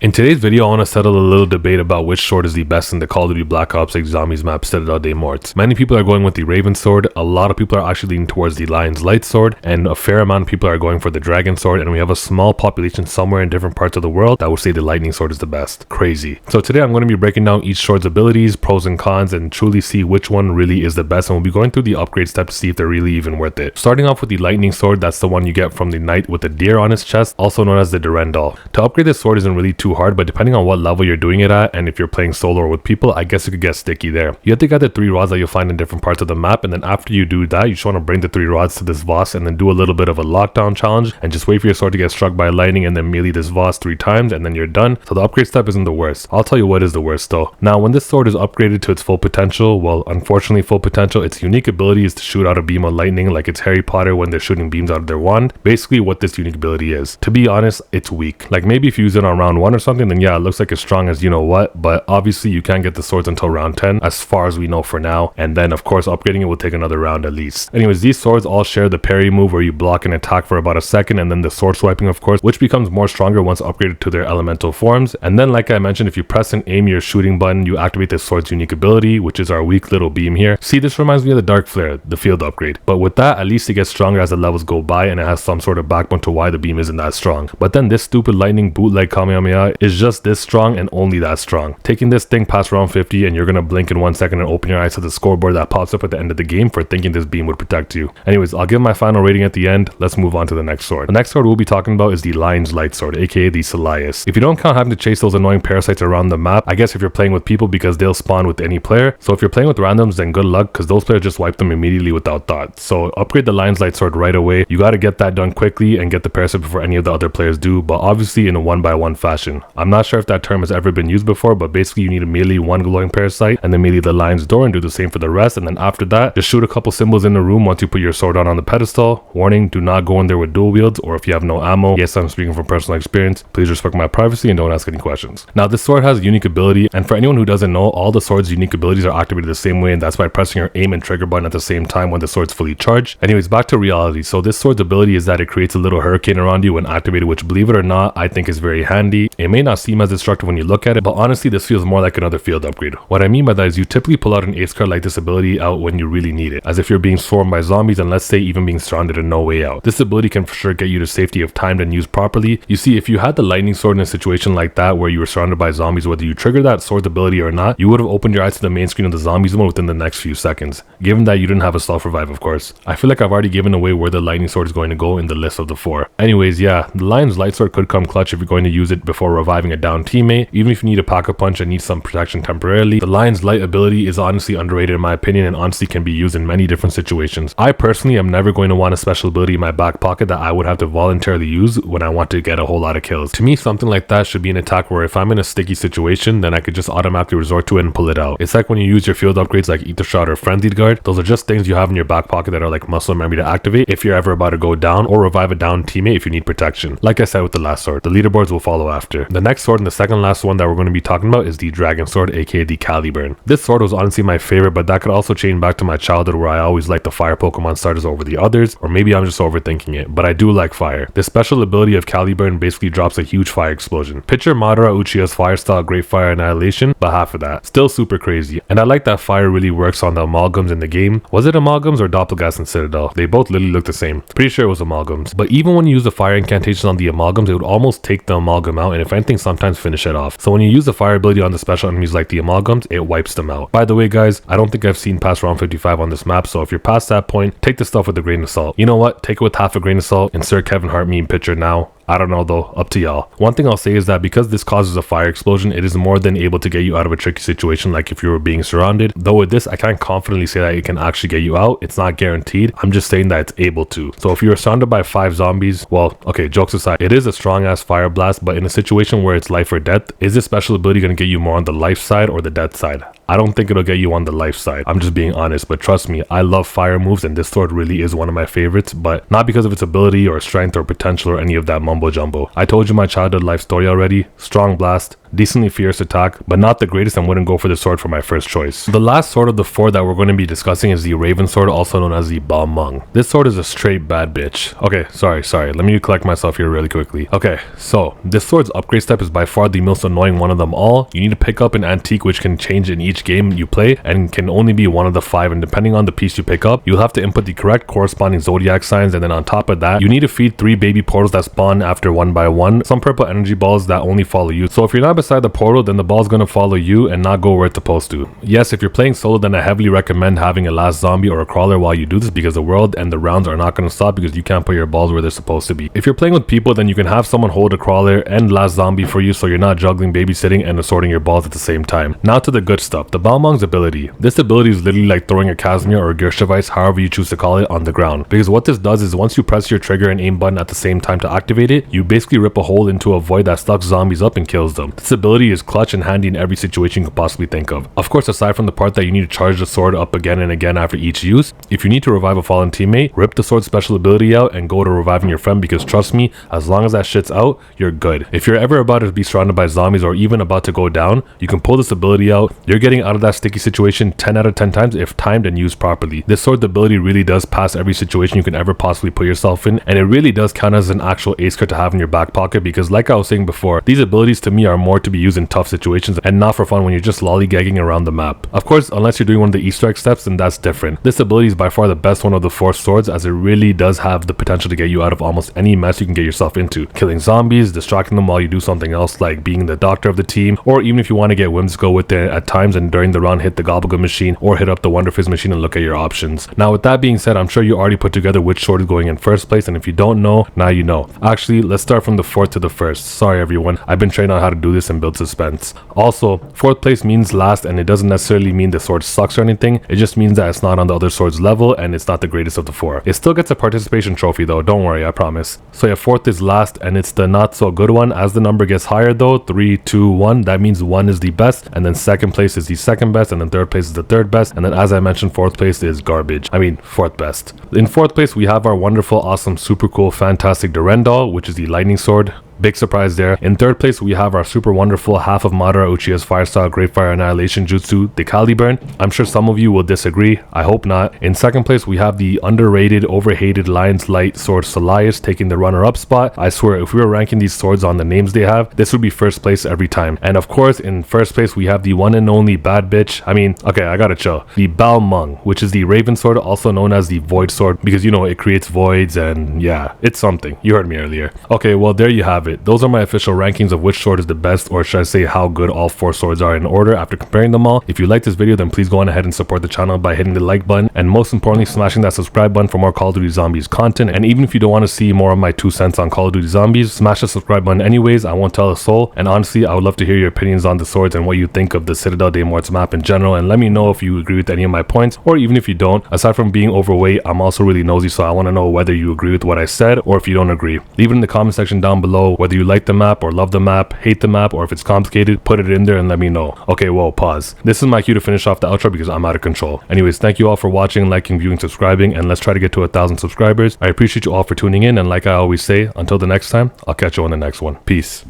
In today's video, I want to settle a little debate about which sword is the best in the Call of Duty Black Ops 6 Zombies map Citadelle de Morts. Many people are going with the Raven sword, a lot of people are actually leaning towards the Lion's Light sword, and a fair amount of people are going for the Dragon sword, and we have a small population somewhere in different parts of the world that would say the Lightning sword is the best. Crazy. So today I'm going to be breaking down each sword's abilities, pros and cons, and truly see which one really is the best, and we'll be going through the upgrade step to see if they're really even worth it. Starting off with the Lightning sword, that's the one you get from the knight with the deer on his chest, also known as the Durandal. To upgrade this sword isn't really too hard, but depending on what level you're doing it at, and if you're playing solo or with people, I guess it could get sticky there. You have to get the 3 rods that you'll find in different parts of the map, and then after you do that, you just want to bring the 3 rods to this Voss and then do a little bit of a lockdown challenge and just wait for your sword to get struck by lightning and then melee this Voss 3 times and then you're done. So the upgrade step isn't the worst. I'll tell you what is the worst though. Now when this sword is upgraded to its full potential, well, unfortunately full potential, its unique ability is to shoot out a beam of lightning like it's Harry Potter when they're shooting beams out of their wand. Basically what this unique ability is. To be honest, it's weak. Like maybe if you use it on round 1 or something, then yeah, it looks like it's strong as you know what, but obviously you can't get the swords until round 10 as far as we know for now, and then of course upgrading it will take another round at least. Anyways, these swords all share the parry move where you block an attack for about a second, and then the sword swiping of course, which becomes more stronger once upgraded to their elemental forms. And then like I mentioned, if you press and aim your shooting button, you activate this sword's unique ability, which is our weak little beam here. See, this reminds me of the Dark Flare, the field upgrade, but with that at least it gets stronger as the levels go by, and it has some sort of backbone to why the beam isn't that strong. But then this stupid lightning bootleg Kamehameha is just this strong and only that strong. Taking this thing past round 50 and you're gonna blink in 1 second and open your eyes to the scoreboard that pops up at the end of the game for thinking this beam would protect you. Anyways, I'll give my final rating at the end. Let's move on to the next sword. The next sword we'll be talking about is the Lion's Light sword, aka the Silius. If you don't count having to chase those annoying parasites around the map, I guess if you're playing with people, because they'll spawn with any player. So if you're playing with randoms, then good luck, because those players just wipe them immediately without thought. So upgrade the Lion's Light sword right away. You gotta get that done quickly and get the parasite before any of the other players do, but obviously in a 1x1 fashion. I'm not sure if that term has ever been used before, but basically you need to melee 1 glowing parasite and then melee the lion's door and do the same for the rest, and then after that just shoot a couple symbols in the room once you put your sword on the pedestal. Warning, do not go in there with dual wields or if you have no ammo. Yes, I'm speaking from personal experience. Please respect my privacy and don't ask any questions. Now this sword has a unique ability, and for anyone who doesn't know, all the sword's unique abilities are activated the same way, and that's by pressing your aim and trigger button at the same time when the sword's fully charged. Anyways, back to reality. So this sword's ability is that it creates a little hurricane around you when activated, which believe it or not, I think is very handy. It may not seem as destructive when you look at it, but honestly this feels more like another field upgrade. What I mean by that is you typically pull out an ace card like this ability out when you really need it, as if you're being swarmed by zombies and let's say even being surrounded and no way out. This ability can for sure get you to safety if timed and used properly. You see, if you had the lightning sword in a situation like that where you were surrounded by zombies, whether you trigger that sword's ability or not, you would have opened your eyes to the main screen of the zombies mode within the next few seconds, given that you didn't have a self-revive of course. I feel like I've already given away where the lightning sword is going to go in the list of the 4. Anyways, yeah, the Lion's Light sword could come clutch if you're going to use it before reviving a down teammate. Even if you need a pack-a-punch and need some protection temporarily, the Lion's Light ability is honestly underrated in my opinion, and honestly can be used in many different situations. I personally am never going to want a special ability in my back pocket that I would have to voluntarily use when I want to get a whole lot of kills. To me, something like that should be an attack where if I'm in a sticky situation, then I could just automatically resort to it and pull it out. It's like when you use your field upgrades like Ether Shot or Frenzied Guard. Those are just things you have in your back pocket that are like muscle memory to activate if you're ever about to go down, or revive a down teammate if you need protection. Like I said with the last sword, the leaderboards will follow after. The next sword and the second last one that we're going to be talking about is the Dragon sword, aka the Caliburn. This sword was honestly my favorite, but that could also chain back to my childhood where I always liked the fire Pokemon starters over the others, or maybe I'm just overthinking it, but I do like fire. The special ability of Caliburn basically drops a huge fire explosion. Picture Madara Uchiha's fire style Great Fire Annihilation, but half of that. Still super crazy, and I like that fire really works on the amalgams in the game. Was it amalgams or doppelgas in Citadel? They both literally look the same. Pretty sure it was amalgams, but even when you use the fire incantations on the amalgams, it would almost take the amalgam out, and if anything sometimes finish it off. So when you use the fire ability on the special enemies like the amalgams, it wipes them out. By the way guys, I don't think I've seen past round 55 on this map, so if you're past that point, take this stuff with a grain of salt. You know what, take it with half a grain of salt. Insert Kevin Hart meme picture now. I don't know though, up to y'all. One thing I'll say is that because this causes a fire explosion, it is more than able to get you out of a tricky situation like if you were being surrounded. Though with this, I can't confidently say that it can actually get you out. It's not guaranteed. I'm just saying that it's able to. So if you're surrounded by 5 zombies, well, okay, jokes aside, it is a strong ass fire blast, but in a situation where it's life or death, is this special ability going to get you more on the life side or the death side? I don't think it'll get you on the life side. I'm just being honest, but trust me, I love fire moves and this sword really is one of my favorites, but not because of its ability or strength or potential or any of that mumbo jumbo. I told you my childhood life story already. Strong blast, decently fierce attack, but not the greatest and wouldn't go for the sword for my first choice. The last sword of the 4 that we're going to be discussing is the Raven sword, also known as the Balmung. This sword is a straight bad bitch. Okay, sorry, let me collect myself here really quickly. Okay, so this sword's upgrade step is by far the most annoying one of them all. You need to pick up an antique which can change in each game you play and can only be one of the 5, and depending on the piece you pick up, you'll have to input the correct corresponding zodiac signs, and then on top of that, you need to feed 3 baby portals that spawn after 1 by 1, some purple energy balls that only follow you. So if you're not beside the portal, then the ball's gonna follow you and not go where it's supposed to. Yes, if you're playing solo, then I heavily recommend having a last zombie or a crawler while you do this, because the world and the rounds are not gonna stop because you can't put your balls where they're supposed to be. If you're playing with people, then you can have someone hold a crawler and last zombie for you, so you're not juggling, babysitting, and assorting your balls at the same time. Now to the good stuff, the Balmung's ability. This ability is literally like throwing a Casimir or a Gershavice, however you choose to call it, on the ground. Because what this does is once you press your trigger and aim button at the same time to activate it, you basically rip a hole into a void that sucks zombies up and kills them. This ability is clutch and handy in every situation you could possibly think of. Of course, aside from the part that you need to charge the sword up again and again after each use, if you need to revive a fallen teammate, rip the sword special ability out and go to reviving your friend, because trust me, as long as that shit's out, you're good. If you're ever about to be surrounded by zombies or even about to go down, you can pull this ability out. You're getting out of that sticky situation 10 out of 10 times if timed and used properly. This sword ability really does pass every situation you can ever possibly put yourself in, and it really does count as an actual ace card to have in your back pocket, because like I was saying before, these abilities to me are more to be used in tough situations and not for fun when you're just lollygagging around the map. Of course, unless you're doing one of the Easter egg steps, then that's different. This ability is by far the best one of the 4 swords, as it really does have the potential to get you out of almost any mess you can get yourself into. Killing zombies, distracting them while you do something else like being the doctor of the team, or even if you want to get whimsical with it at times and during the round hit the Gobblegum machine or hit up the Wonder Fizz machine and look at your options. Now with that being said, I'm sure you already put together which sword is going in first place, and if you don't know, now you know. Actually, let's start from the 4th to the 1st. Sorry everyone, I've been trained on how to do this and build suspense. Also, 4th place means last, and it doesn't necessarily mean the sword sucks or anything. It just means that it's not on the other sword's level and it's not the greatest of the 4. It still gets a participation trophy though, don't worry, I promise. So yeah, 4th is last and it's the not so good one. As the number gets higher though, 3, 2, 1, that means 1 is the best, and then 2nd place is the 2nd best, and then 3rd place is the 3rd best, and then as I mentioned, 4th place is garbage. I mean 4th best. In 4th place we have our wonderful, awesome, super cool, fantastic Durendal, which is the lightning sword. Big surprise there. In 3rd place, we have our super wonderful half of Madara Uchiha's Fire Style Great Fire Annihilation Jutsu, the Caliburn. I'm sure some of you will disagree. I hope not. In 2nd place, we have the underrated, overhated Lion's Light sword Solias taking the runner-up spot. I swear, if we were ranking these swords on the names they have, this would be 1st place every time. And of course, in 1st place, we have the one and only bad bitch. I mean, okay, I gotta chill. The Balmung, which is the Raven sword, also known as the Void sword, because you know, it creates voids and yeah, it's something. You heard me earlier. Okay, well, there you have it. Those are my official rankings of which sword is the best, or should I say how good all 4 swords are in order after comparing them all. If you like this video, then please go on ahead and support the channel by hitting the like button, and most importantly, smashing that subscribe button for more Call of Duty Zombies content. And even if you don't want to see more of my 2 cents on Call of Duty Zombies, smash the subscribe button anyways. I won't tell a soul. And honestly, I would love to hear your opinions on the swords and what you think of the Citadelle des Morts map in general, and let me know if you agree with any of my points, or even if you don't. Aside from being overweight, I'm also really nosy, so I want to know whether you agree with what I said or if you don't agree. Leave it in the comment section down below whether you like the map or love the map, hate the map, or if it's complicated, put it in there and let me know. Okay, whoa, pause. This is my cue to finish off the outro because I'm out of control. Anyways, thank you all for watching, liking, viewing, subscribing, and let's try to get to 1,000 subscribers. I appreciate you all for tuning in, and like I always say, until the next time, I'll catch you on the next one. Peace.